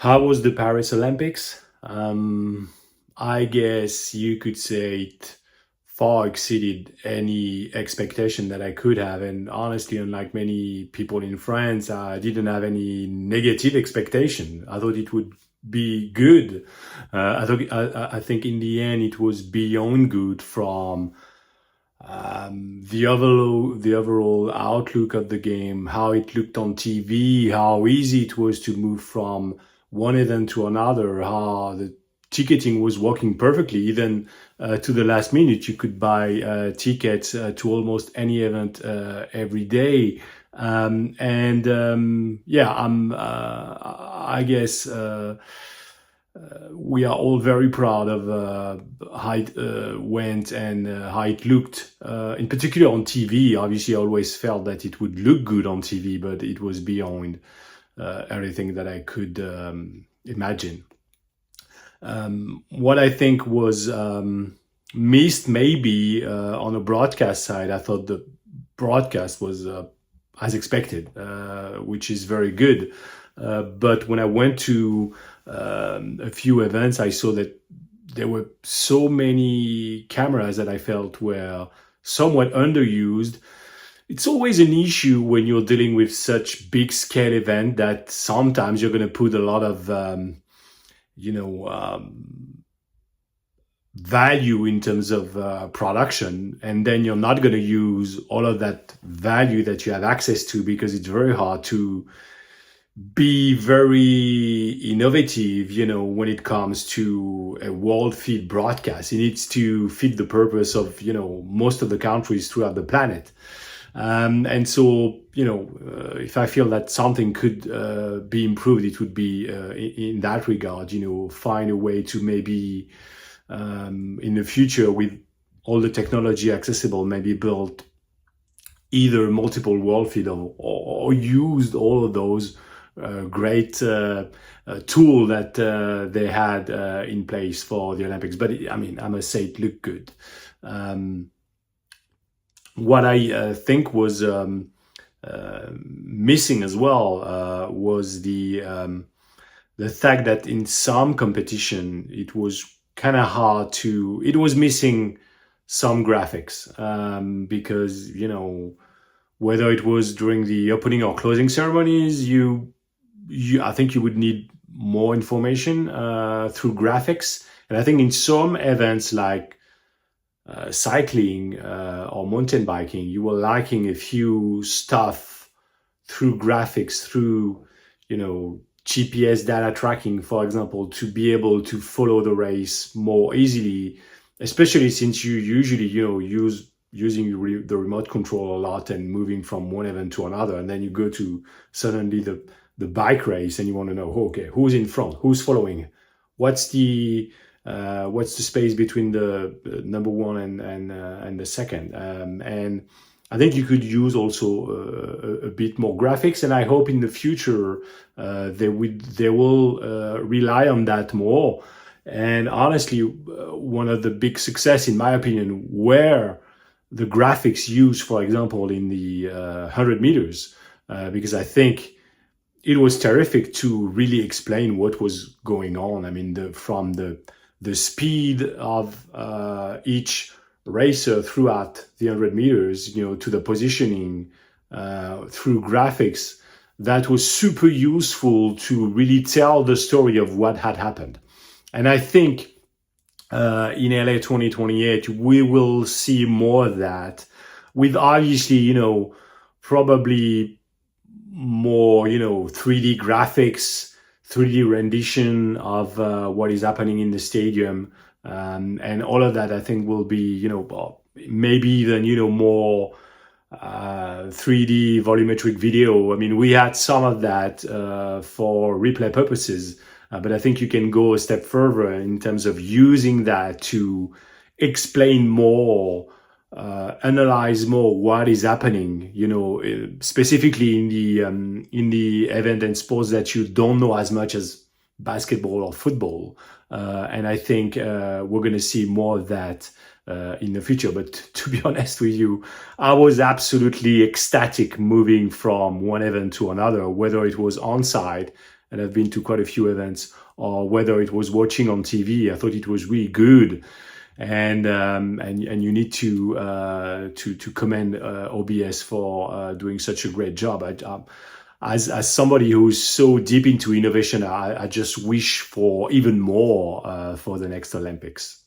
How was the Paris Olympics? I guess you could say it far exceeded any expectation that I could have. And honestly, unlike many people in France, I didn't have any negative expectation. I thought it would be good. I think in the end it was beyond good from the overall outlook of the game, how it looked on TV, how easy it was to move from one event to another, how the ticketing was working perfectly. Even to the last minute, you could buy tickets to almost any event every day. And yeah, I guess. We are all very proud of how it went and how it looked, in particular on TV. Obviously, I always felt that it would look good on TV, but it was beyond everything that I could imagine. What I think was missed maybe on a broadcast side, I thought the broadcast was as expected, which is very good. But when I went to a few events, I saw that there were so many cameras that I felt were somewhat underused. It's always an issue when you're dealing with such big scale event that sometimes you're going to put a lot of you know value in terms of production, and then you're not going to use all of that value that you have access to, because it's very hard to be very innovative, when it comes to a world feed broadcast. It needs to fit the purpose of, most of the countries throughout the planet. And so, if I feel that something could be improved, it would be in that regard, find a way to maybe in the future, with all the technology accessible, maybe build either multiple world feed or used all of those great tool that they had in place for the Olympics. But I must say it looked good. What I think was missing as well was the fact that in some competition it was kind of hard to. It was missing some graphics, because whether it was during the opening or closing ceremonies, I think you would need more information through graphics. And I think in some events like cycling or mountain biking, you were lacking a few stuff through graphics, through GPS data tracking, for example, to be able to follow the race more easily, especially since you usually using the remote control a lot and moving from one event to another, and then you go to suddenly the bike race and you want to know, okay, who's in front, who's following, what's the space between the number one and the second, and I think you could use also a bit more graphics, and I hope in the future they will rely on that more. And honestly, one of the big success, in my opinion, were the graphics used, for example, in the 100 meters, because I think it was terrific to really explain what was going on. From the speed of each racer throughout the 100 meters, to the positioning through graphics, that was super useful to really tell the story of what had happened. And I think in LA 2028, we will see more of that, with obviously, probably more, 3D graphics, 3D rendition of what is happening in the stadium. And all of that, I think, will be, maybe even, more 3D volumetric video. We had some of that for replay purposes, but I think you can go a step further in terms of using that to explain more, analyze more what is happening, specifically in the event and sports that you don't know as much as basketball or football. And I think we're going to see more of that in the future. But to be honest with you, I was absolutely ecstatic moving from one event to another, whether it was on site, and I've been to quite a few events, or whether it was watching on TV. I thought it was really good, and you need to commend OBS for doing such a great job. As somebody who's so deep into innovation, I just wish for even more for the next Olympics.